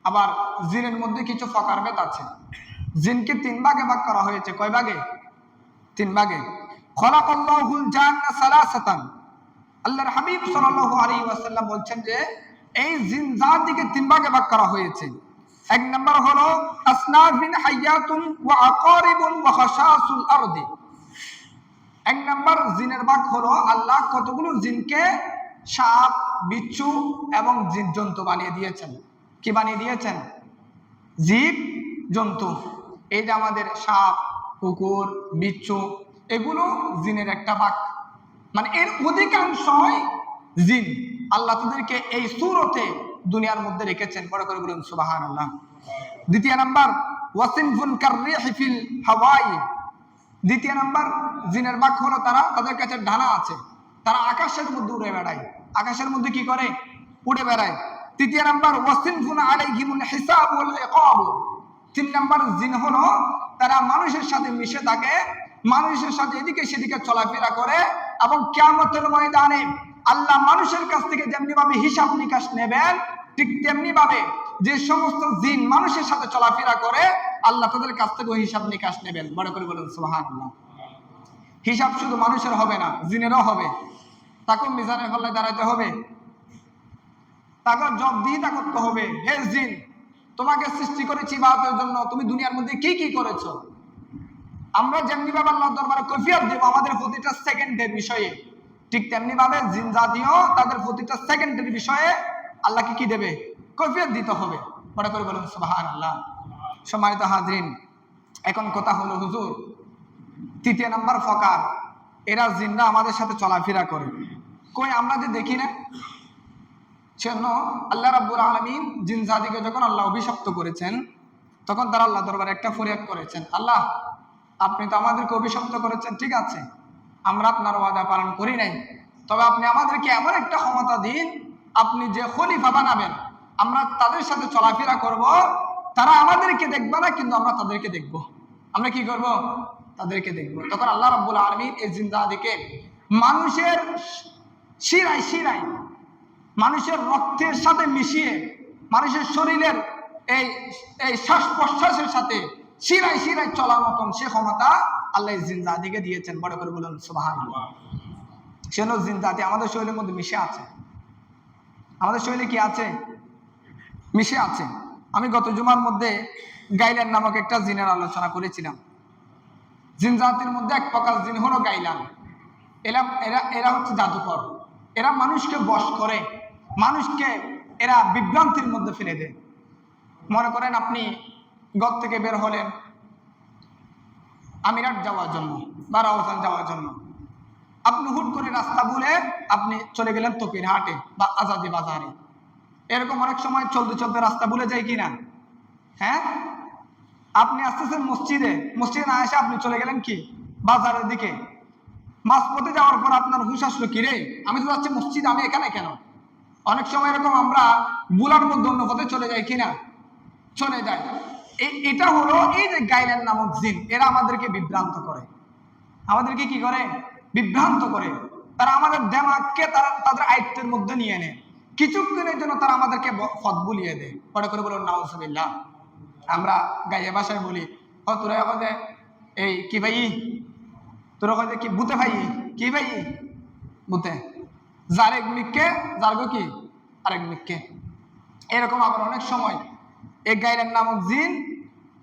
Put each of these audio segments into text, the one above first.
আবার জিনের মধ্যে কিছু প্রকারভেদ আছে। জিনকে তিন ভাগে ভাগ করা হয়েছে। কয় ভাগে? তিন ভাগে। খলাকাল্লাহুল জান্না সালাসাতান। আল্লাহর হাবিব সাল্লাল্লাহু আলাইহি ওয়াসাল্লাম বলছেন যে এই জিন জাতিকে তিন ভাগে ভাগ করা হয়েছে। এক নাম্বার হলো আসনাফিন হায়াতুন ওয়া আকারিবুন ওয়া খাশাসুল আরদি। এক নাম্বার জিনের ভাগ হলো আল্লাহ কতগুলো জিনকে সাপ, বিচ্ছু এবং জীবজন্তু বানিয়ে দিয়েছেন। কি বানিয়ে দিয়েছেন? জীব জন্তু। এই যে আমাদের সাপ, কুকুর, বিচ্ছু, এগুলো জিনের একটা ভাগ। মানে এর অধিকাংশই জিন। আল্লাহ তাদেরকে এই সূরতে দুনিয়ার মধ্যে রেখেছেন। বড় করে বলুন সুবহানাল্লাহ। দ্বিতীয় নাম্বার ওয়াসিনফুন কাররিহি ফিল হাওয়াই। দ্বিতীয় নাম্বার জিনের ভাগ হলো তাদের কাছে ডানা আছে, তারা আকাশের মধ্যে উড়ে বেড়ায়। আকাশের মধ্যে কি করে? উড়ে বেড়ায়। তৃতীয় নাম্বার ওয়াসিনফুন আলাইহিমুল হিসাব ওয়াল ইকাব। তিন নাম্বার জিন হলো তারা মানুষের সাথে মিশে থাকে, মানুষের সাথে এদিকে সেদিকে চলাফেরা করে এবং কিয়ামতের ময়দানে আল্লাহ মানুষের কাছ থেকে যেমনি ভাবে হিসাব নিকাশ নেবেন, ঠিক তেমনি ভাবে যে সমস্ত জিন মানুষের সাথে চলাফেরা করে আল্লাহ তাদের কাছ থেকে হিসাব নিকাশ নেবেন। বড় করে বলুন সুবহানাল্লাহ। হিসাব শুধু মানুষের হবে না, জিনেরও হবে। তাকে মিজানের পাল্লায় দাঁড়াতে হবে, তাকে জবাবদিহিতা করতে হবে। হে জিন, তোমাকে সৃষ্টি করেছি ইবাদতের জন্য, তুমি দুনিয়ার মধ্যে কি কি করেছো? আমরা যেমনি ভাবে আল্লাহর দরবারে কৈফিয়ত দেব আমাদের প্রতিটা সেকেন্ডের বিষয়ে, ঠিক তেমনি ভাবে জিন জাতিও তাদের প্রতিটা সেকেন্ডের বিষয়ে আল্লাহকে কি দেবে? কৈফিয়ত দিতে হবে। বড় করে বলুন সুবহানাল্লাহ। সম্মানিত হাজরিন, এখন কথা হলো হুজুর, তৃতীয় নাম্বার ফকার, এরা জিনরা আমাদের সাথে চলাফেরা করে, কই আমরা যে দেখি না। সেজন্য আল্লাহ রাব্বুল আলামিন জিন জাতিকে যখন আল্লাহ অভিশপ্ত করেছেন, তখন তারা আল্লাহ দরবারে একটা ফরিয়াদ করেছেন, আল্লাহ আপনি তো আমাদেরকে অভিশপ্ত করেছেন, ঠিক আছে, আমরা আপনার ওয়াদা পালন করি নাই, তবে আপনি আমাদেরকে এমন একটা ক্ষমতা দিন, আপনি যে খলিফা বানাবেন, আমরা তাদের সাথে চলাফেরা করব, তারা আমাদেরকে দেখবে না, কিন্তু আমরা তাদেরকে দেখব। আমরা কি করব? তাদেরকে দেখব। তখন আল্লাহ রাব্বুল আলামিন এই জিন জাতিকে মানুষের শিরায় শিরায়, মানুষের রক্তের সাথে মিশিয়ে, মানুষের শরীরের এই শ্বাস প্রশ্বাসের সাথে শিরায় শিরায় চলার মতন সে ক্ষমতা আল্লাহ জিন জাতিকে দিয়েছেন। বড় করে বলুন সুবহানাল্লাহ। সেজন্য জিন জাতি আমাদের শরীরের মধ্যে মিশে আছে। আমাদের শরীরে কি আছে? মিশে আছে। আমি গত জুমার মধ্যে গাইলান নামক একটা জিনের আলোচনা করেছিলাম। জিন জাতির মধ্যে এক প্রকার জিন হলো গাইলান। এরা হচ্ছে জাদুকর। এরা মানুষকে বশ করে, মানুষকে এরা বিভ্রান্তির মধ্যে ফেলে দেয়। মনে করেন আপনি ঘর থেকে বের হলেন আমিরাট যাওয়ার জন্য বা রাউজান যাওয়ার জন্য, আপনি হুট করে রাস্তা ভুলে আপনি চলে গেলেন তকিরহাটে বা আজাদি বাজারে। এরকম অনেক সময় চলতে চলতে রাস্তা ভুলে যায় কিনা? হ্যাঁ, আপনি আসতেছেন মসজিদে না এসে আপনি চলে গেলেন কি বাজারের দিকে। মাঝপথে যাওয়ার পর আপনার হুঁশ আসলো, কি রে আমি তো যাচ্ছি মসজিদ, আমি এখানে কেন? অনেক সময় এরকম আমরা বুলার মধ্যে অন্য পথে চলে যাই কিনা? চলে যায়। এটা হলো এই যে গাইলান নামক জিন, এরা আমাদেরকে বিভ্রান্ত করে। আমাদেরকে কি করে? বিভ্রান্ত করে। তারা আমাদের দিমাগকে তাদের আয়ত্তের মধ্যে নিয়ে নেয়। কিছুক্ষণের জন্য তারা আমাদেরকে পথ ভুলিয়ে দেয়। পরে করে বলুন নাউজুবিল্লাহ। আমরা গাইয়া ভাষায় বলি, তোরা এখন এই কি ভাই, তোরা কয় কি বুতে ভাই, কি ভাই বুতে, যার এক মিককে যার গো কি আরেক মিককে। এরকম আবার অনেক সময় এই গাইলান নামক জিন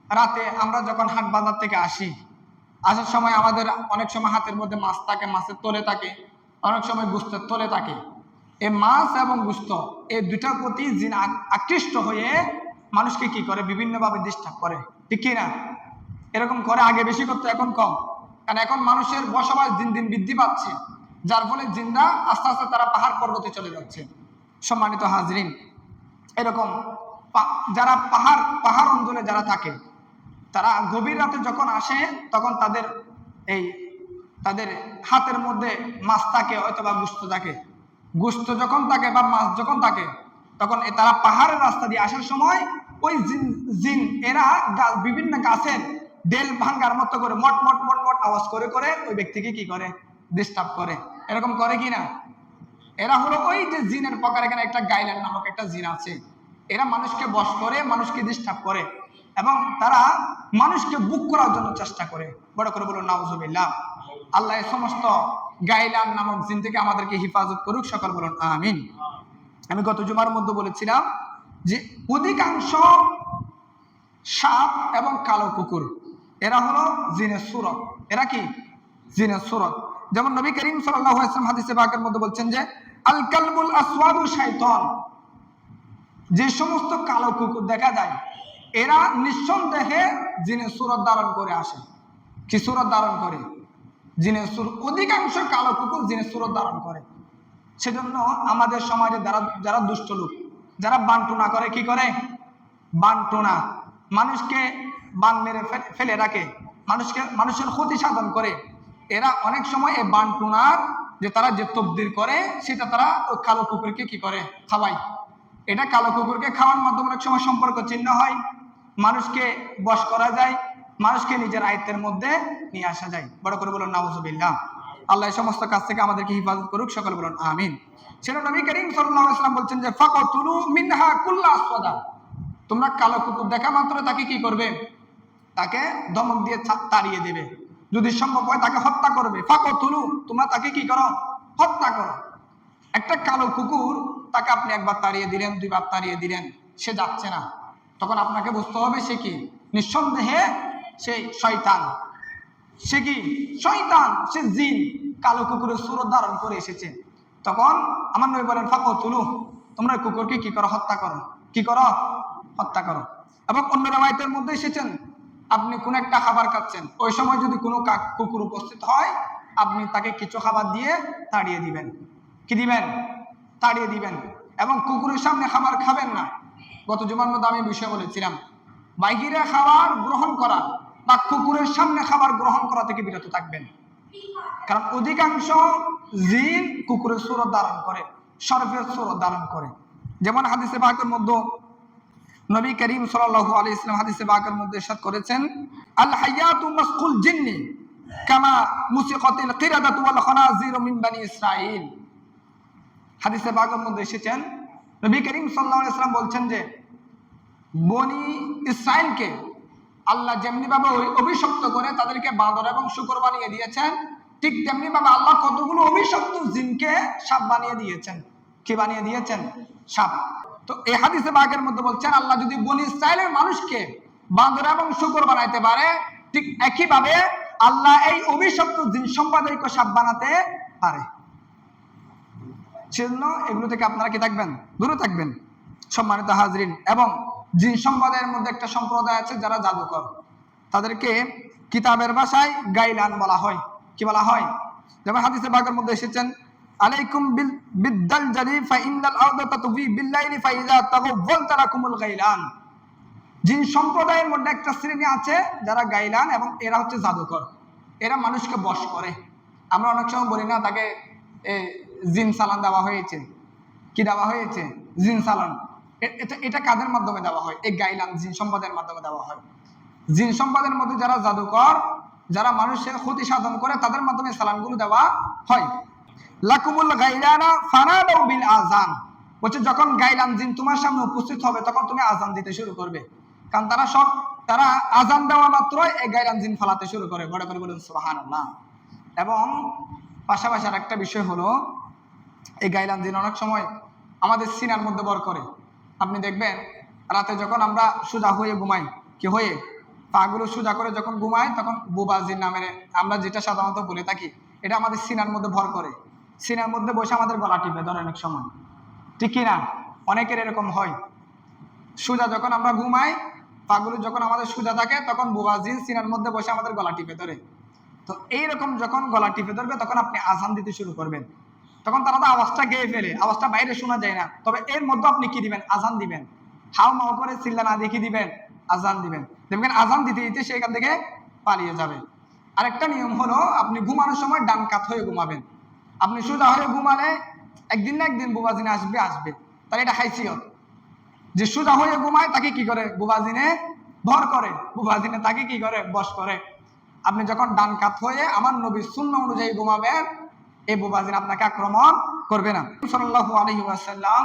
রাতে আমরা যখন হাট বাজার থেকে আসি, আসার সময় আমাদের অনেক সময় হাতের মধ্যে মাছ থাকে, মাছের তলে থাকে, অনেক সময় গোস্তের তলে থাকে। এই মাছ এবং গোস্ত এই দুটার প্রতি জিন আকৃষ্ট হয়ে মানুষকে কি করে? বিভিন্নভাবে ডিস্টার্ব করে, ঠিক কি না? এরকম করে, আগে বেশি করতো, এখন কম, কারণ এখন মানুষের বসবাস দিন দিন বৃদ্ধি পাচ্ছে, যার ফলে জিনরা আস্তে আস্তে তারা পাহাড় পর্বতে চলে যাচ্ছে। সম্মানিত হাজরিন, এরকম যারা পাহাড় অঞ্চলে যারা থাকে, তারা গভীর রাতে যখন আসে তখন তাদের হাতের মধ্যে মাছ থাকে, হয়তো বা গোস্ত থাকে। গোস্ত যখন থাকে বা মাছ যখন থাকে, তখন তারা পাহাড়ের রাস্তা দিয়ে আসার সময় ওই জিন এরা বিভিন্ন গাছের ডেল ভাঙ্গার মতো করে মট মট মট মট আওয়াজ করে করে ওই ব্যক্তিকে কি করে? ডিস্টার্ব করে। এরকম করে কি না? এরা হলো ওই যে জিনের প্রকার। এখানে একটা গাইলান নামক একটা জিন আছে, এরা মানুষকে বশ করে, মানুষকে ডিস্টার্ব করে এবং তারা মানুষকে বুক করার জন্য চেষ্টা করে। বড় করে বলুন নাউজুবিল্লাহ। আল্লাহ এই সমস্ত গাইলান নামক জিন থেকে আমাদেরকে হেফাজত করুক, সকল বলুন আমিন। আমি গত জুমার মধ্যে বলেছিলাম যে অধিকাংশ সাপ এবং কালো কুকুর এরা হলো জিনের সূরত। এরা কি? জিনের সূরত। যেমন নবী করিম সাল্লাল্লাহু আলাইহি ওয়াসাল্লাম হাদিসে পাকের মধ্যে বলছেন যে আল কালবুল আসওয়াদু শাইতান, যে সমস্ত কালো কুকুর দেখা যায় এরা নিঃসন্দেহে জিনের সূরত ধারণ করে আসে। কি সূরত ধারণ করে? জিনের সূরত। অধিকাংশ কালো কুকুর জিনের সূরত ধারণ করে। সেজন্য আমাদের সমাজে যারা দুষ্ট লোক, যারা বানটুনা করে, কি করে? বানটুনা, মানুষকে বান মেরে ফেলে রাখে, মানুষের ক্ষতি সাধন করে। এরা অনেক সময় এই বানটুনার যে তারা যে তবদির করে সেটা তারা ওই কালো কুকুরকে কি করে? খাওয়ায়। এটা কালো কুকুরকে খাওয়ার মাধ্যমে অনেক সময় সম্পর্ক চিহ্ন হয়, মানুষকে বশ করা যায়, মানুষকে নিজের আয়ত্তের মধ্যে নিয়ে আসা যায়। বড় করে বলুন নাউজুবিল্লাহ। আল্লাহ এই সমস্ত কাজ থেকে আমাদেরকে হেফাজত করুক, সকল বলুন আমিন। সেটা নবী করিম সাল্লাল্লাহু আলাইহি ওয়াসাল্লাম বলছেন যে ফাকাতুলু মিনহা কুল্লা আসওয়াদা, তোমরা কালো কুকুর দেখা মাত্র তাকে কি করবে? তাকে ধমক দিয়ে তাড়িয়ে দেবে, যদি সম্ভব হয় তাকে হত্যা করবে। ফাকাতুলু, তোমরা তাকে কি করো? হত্যা করো। একটা কালো কুকুর, তাকে আপনি একবার তাড়িয়ে দিলেন, দুইবার তাড়িয়ে দিলেন, সে যাচ্ছে না, তখন আপনাকে বুঝতে হবে সে কি? নিঃসন্দেহে সে শয়তান। সে কি? শয়তান, সে জিন, কালো কুকুরের সূরত ধারণ করে এসেছে। তখন আমার নবী বলেন ফাকাতুলু, তোমরা কুকুরকে কি করো? হত্যা করো। কি করো? হত্যা করো। এবং অন্য রাওয়ায়াতের মধ্যে এসেছেন আপনি কোন একটা খাবার খাচ্ছেন, ওই সময় যদি কোনো কুকুর উপস্থিত হয় আপনি তাকে কিছু খাবার দিয়ে তাড়িয়ে দিবেন। কি দিবেন? তাড়িয়ে দিবেন। এবং কুকুরের সামনে খাবার খাবেন না। গত জুমার মধ্যে আমি বিষয় বলেছিলাম বাইরে খাবার গ্রহণ করা বা কুকুরের সামনে খাবার গ্রহণ করা থেকে বিরত থাকবেন, কারণ অধিকাংশ জিন কুকুরের সূরত ধারণ করে, সর্পের সূরত ধারণ করে। যেমন হাদিসে পাকের মধ্যে নবী করিম সাল্লাল্লাহু আলাইহি ওয়াসাল্লাম হাদিসে পাকের মধ্যে ইরশাদ করেছেন আল হায়াতু মাসকুল জিন্নি কামা মুসিকাতিল কিরাদাতু ওয়াল খানাজিরু মিন বানি ইসরাঈল। হাদিসে পাকের মধ্যে এসেছেন নবী করিম সাল্লাল্লাহু আলাইহি ওয়াসাল্লাম বলছেন যে বনি ইসরাঈলকে আল্লাহ যেমনি ভাবে অভিশপ্ত করে তাদেরকে বাঁদর এবং শূকর বানিয়ে দিয়েছেন, ঠিক তেমনি ভাবে আল্লাহ কতগুলো অভিশপ্ত জিনকে সাপ বানিয়ে দিয়েছেন। কি বানিয়ে দিয়েছেন? সাপ। তো এই হাদিসে পাকের মধ্যে বলছেন আল্লাহ যদি বনি ইসরাইলের মানুষকে বাঁদর এবং শূকর বানাইতে পারে, ঠিক একই ভাবে আল্লাহ এই অভিশপ্ত জিন সম্প্রদায়কে সাপ বানাতে পারে। সেজন্য এগুলো থেকে আপনারা কি থাকবেন? দূরে থাকবেন। সম্মানিত হাজরিন, এবং জিন সম্প্রদায়ের মধ্যে একটা সম্প্রদায় আছে যারা জাদুকর, তাদেরকে কিতাবের ভাষায় গাইলান বলা হয়। কি বলা হয়? যেমন হাদিসে পাকের মধ্যে এসেছেন আলাইকুম বিদ্দালজালি ফাইনাল আরদা তুফি বিল্লাইলি ফাইজা তাগাওয়ালতা লাকুমুল গাইলান। জিন সম্প্রদায়ের মধ্যে একটা শ্রেণী আছে যারা গাইলান, এবং এরা হচ্ছে জাদুকর। এরা মানুষকে বশ করে। আমরা অনেক সময় বলি না তাকে জিন সালান দেওয়া হয়েছে। কি দেওয়া হয়েছে? জিন সালান। এটা কাদের মাধ্যমে দেওয়া হয়? এই গাইলান জিন সম্প্রদায়ের মাধ্যমে দেওয়া হয়। জিন সম্প্রদায়ের মধ্যে যারা জাদুকর, যারা মানুষের ক্ষতি সাধন করে, তাদের মাধ্যমে সালানগুলো দেওয়া হয়। লাকুমুল গাইলানা ফানাদাউ বিল আযান, বলছে যখন গাইলান জিন তোমার সামনে উপস্থিত হবে তখন তুমি আযান দিতে শুরু করবে, কারণ তারা আযান দেওয়া মাত্র এই গাইলান জিন ফালাতে শুরু করে। বড় করে বলুন সুবহানাল্লাহ। এবং পাশাপাশি আরেকটা বিষয় হলো এই গাইলান জিন অনেক সময় আমাদের সিনার মধ্যে বর করে। আপনি দেখবেন রাতে যখন আমরা সোজা হয়ে ঘুমাই, কি হয়ে পাগুলো সোজা করে যখন ঘুমাই, তখন বুবা জিন নামের আমরা যেটা সাধারণত বলে থাকি, এটা আমাদের সিনার মধ্যে ভর করে। সিনার মধ্যে বসে আমাদের গলা টিপে ধরে অনেক সময়, ঠিক কিনা? অনেকের এরকম হয়। সোজা যখন আমরা ঘুমাই, পাগুলো যখন আমাদের সোজা থাকে, তখন বুবা জিন সিনার মধ্যে বসে আমাদের গলা টিপে ধরে। তো এইরকম যখন গলা টিপে ধরবে তখন আপনি আযান দিতে শুরু করবেন। তখন তারা তো আওয়াজটা গেয়ে ফেলে, আওয়াজটা বাইরে শোনা যায় না, তবে এর মধ্যে আপনি কি দিবেন? আযান দিবেন। হাও মাও করে চিল্লা না দিয়ে কি দিবেন? আযান দিবেন। দেখবেন আযান দিতে দিতে সে এখান থেকে পালিয়ে যাবে। আরেকটা নিয়ম হলো আপনি ঘুমানোর সময় ডান কাত হয়ে ঘুমাবেন। আপনি সোজা হয়ে ঘুমালে একদিন না একদিন বুবাজিনে আসবে। তাহলে এটা হাইসিয়ত যে সোজা হয়ে ঘুমায় তাকে কি করে? বুবাজিনে ভর করে, বুবাজিনে তাকে কি করে? বশ করে। আপনি যখন ডান কাত হয়ে আমার নবীর সুন্নাহ অনুযায়ী ঘুমাবেন, এই বুবাজিন আপনাকে আক্রমণ করবে না। সাল্লাল্লাহু আলাইহি ওয়াসাল্লাম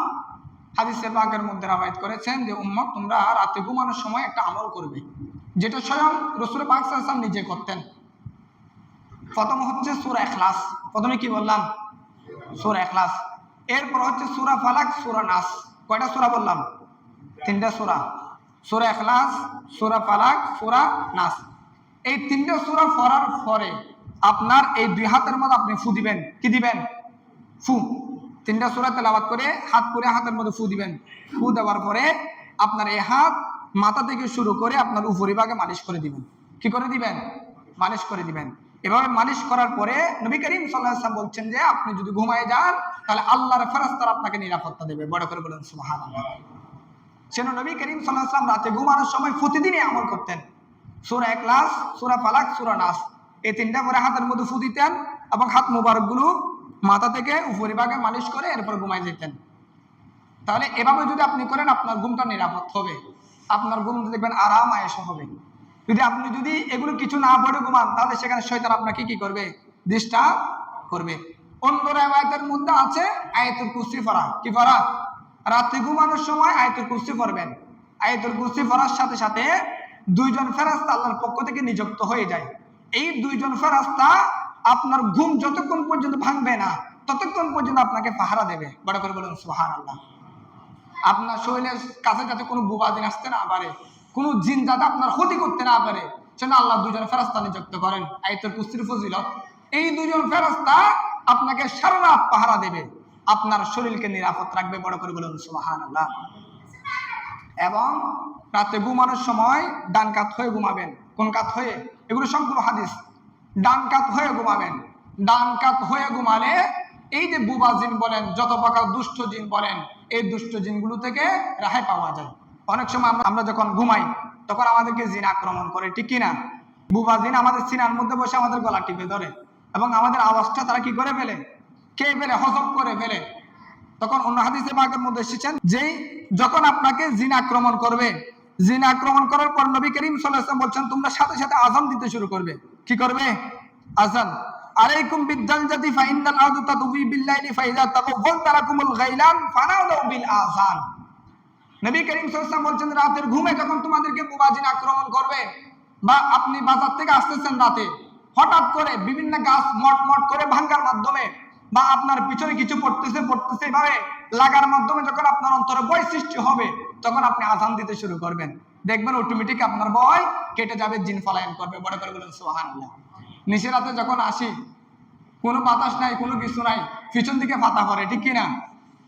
হাদিসে পাকের মধ্যে রাওয়ায়াত করেছেন যে উম্মত তোমরা রাতে ঘুমানোর সময় একটা আমল করবে, যেটা স্বয়ং রাসূল পাক সাল্লাল্লাহু আলাইহি ওয়াসাল্লাম নিজে করতেন। প্রথম হচ্ছে সূরা ইখলাস। প্রথমে কি বললাম? সূরা ইখলাস। এরপর হচ্ছে সূরা ফালাক, সূরা নাস। কয়টা সূরা বললাম? তিনটা সূরা। সূরা ইখলাস, সূরা ফালাক, সূরা নাস। এই তিনটা সূরা পড়ার পরে আপনার এই দুই হাতের মধ্যে আপনি ফু দিবেন। কি দিবেন? ফু। তিনটা সূরা তেলাওয়াত করে হাত করে হাতের মধ্যে ফু দিবেন। ফু দেওয়ার পরে আপনার এই হাত মাথা থেকে শুরু করে আপনার উপরিভাগে মালিশ করে দিবেন। কি করে দিবেন? মালিশ করে দিবেন। এভাবে মালিশ করার পরে নবী করিম সাল্লাল্লাহু আলাইহি ওয়াসাল্লাম বলছেন যে আপনি যদি ঘুমায় যান তাহলে আল্লাহর ফেরেশতারা আপনাকে নিরাপত্তা দেবে। বড় করে বলেন সুবহানাল্লাহ। সেন নবী করিম সাল্লাল্লাহু আলাইহি ওয়াসাল্লাম রাতে ঘুমানোর সময় প্রতিদিনই আমল করতেন। সূরা ইখলাস, সূরা ফালাক, সূরা নাস এই তিনটা করে হাতের মধ্যে ফু দিতেন এবং হাত মুবারকগুলো মাথা থেকে উপরিভাগে মালিশ করে এরপর ঘুমায় যেতেন। তাহলে এভাবে যদি আপনি করেন আপনার ঘুমটা নিরাপদ হবে, আপনার ঘুম দেখবেন আরাম আয়েশ হবে। আপনি যদি এগুলো কিছু না পড়ে ঘুমান তাহলে সেখানে শয়তান আপনাকে কি করবে? ডিস্টার্ব করবে। অন্য রাওয়ায়াতের মধ্যে আছে আয়াতুল কুরসি পড়া। কি পড়া? রাতে ঘুমানোর সময় আয়াতুল কুরসি পড়বেন। আয়াতুল কুরসি পড়ার সাথে সাথে দুইজন ফেরেশতা আল্লাহর পক্ষ থেকে নিযুক্ত হয়ে যায়। এই দুইজন ফেরেশতা আপনার ঘুম যতক্ষণ পর্যন্ত ভাঙবে না ততক্ষণ পর্যন্ত আপনাকে পাহারা দেবে। বড় করে বলুন সুবহানাল্লাহ। আপনার শরীরের কাছে যাতে কোনো বুবাদিন আসতে না পারে, কোনো জিন যাতে আপনার ক্ষতি করতে না পারে, সেজন্য আল্লাহ দুইজন ফেরেশতা নিযুক্ত করেন। আয়াতুল কুরসির ফজিলত, এই দুইজন ফেরেশতা আপনাকে সারা রাত পাহারা দেবে, আপনার শরীরকে নিরাপদ রাখবে। বড় করে বলুন সুবহানাল্লাহ। এবং রাতে ঘুমানোর সময় ডান কাত হয়ে ঘুমাবেন। কোন কাত হয়ে? এগুলো সম্পূর্ণ হাদিস। ডান কাত হয়ে ঘুমাবেন। ডান কাত হয়ে ঘুমালে এই যে বুবা জিন বলেন, যত প্রকার দুষ্ট জিন বলেন, এই দুষ্ট জিনগুলো থেকে রেহাই পাওয়া যায়। অনেক সময় আমরা যখন ঘুমাই তখন আমাদেরকে জিন আক্রমণ করে, ঠিক কিনা? বুবা জিন আমাদের সিনার মধ্যে বসে আমাদের গলা টিপে ধরে এবং আমাদের আওয়াজটা তারা কি করে ফেলে? খেয়ে ফেলে, হজম করে ফেলে। তখন অন্য হাদিসে পাকের মধ্যে এসেছেন যে যখন আপনাকে জিন আক্রমণ করবে, জিন আক্রমণ করার পর নবী করিম সাল্লাল্লাহু আলাইহি ওয়াসাল্লাম বলছেন তোমরা সাথে সাথে আযান দিতে শুরু করবে। কি করবে? আযান। আলাইকুম বিদ্দালজাতি ফাইন্নাল আরদু তাদবি বিল্লাইলি ফাইযা তাকাওয়াল তারাকুমুল গাইলান ফানাউ বিল আযান। নবী করিম সাল্লাল্লাহু আলাইহি ওয়াসাল্লাম বলছেন রাতের ঘুমে যখন তোমাদেরকে বুবা জিন আক্রমণ করবে বা আপনি বাজার থেকে আসতেছেন রাতে, হঠাৎ করে বিভিন্ন গাছ মটমট করে ভাঙার মাধ্যমে বা আপনার পিছনে কিছু পড়তেছে এভাবে লাগার মাধ্যমে যখন আপনার অন্তরে ভয় সৃষ্টি হবে তখন আপনি আযান দিতে শুরু করবেন। দেখবেন অটোমেটিক আপনার ভয় কেটে যাবে, জিন পলায়ন করবে। বড় করে বলেন সুবহানাল্লাহ। নিশে রাতে যখন আসি কোনো বাতাস নাই, কোনো কিছু নাই, পিছন দিকে পাতা পড়ে, ঠিক কিনা?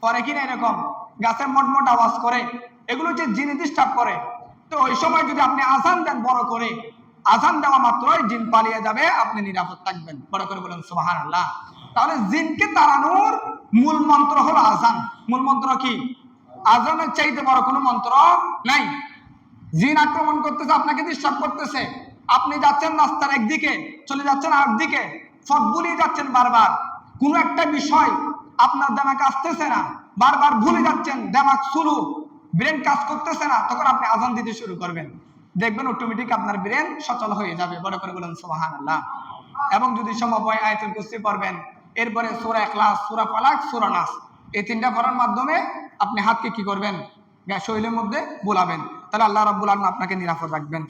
পরে কিনা এরকম গাছের মটমট আওয়াজ করে, এগুলো যে জিন ডিস্টার্ব করে। তো ওই সময় যদি আপনি আযান দেন বড় করে, আযান দেওয়া মাত্রই জিন পালিয়ে যাবে, আপনি নিরাপদ থাকবেন। বড় করে বলেন সুবহানাল্লাহ। তাহলে জিনকে তাড়ানোর মূল মন্ত্র হলো আযান। মূল মন্ত্র কি? আযানের চাইতে বড় কোনো মন্ত্র নাই। জিন আক্রমণ করতেছে, আপনাকে ডিস্টার্ব করতেছে, আপনি যাচ্ছেন রাস্তার একদিকে, চলে যাচ্ছেন আরেকদিকে, পথ ভুলিয়ে যাচ্ছেন বারবার, কোনো একটা বিষয় আপনার দিমাগে আসতেছে না, বারবার ভুলে যাচ্ছেন, দিমাগ শুরু ব্রেন কাজ করতেছে না, তখন আপনি আযান দিতে শুরু করবেন। দেখবেন অটোমেটিক আপনার ব্রেন সচল হয়ে যাবে। বড় করে বলেন সুবহানাল্লাহ। এবং যদি সম্ভব হয় আয়াতুল কুরসি পড়বেন, এরপরে সূরা ইখলাস, সূরা ফালাক, সূরা নাস এই তিনটা পড়ার মাধ্যমে আপনি হাতকে কি করবেন? শরীরের মধ্যে বোলাবেন। তাহলে আল্লাহ রাব্বুল আলামিন আপনাকে নিরাপদ রাখবেন।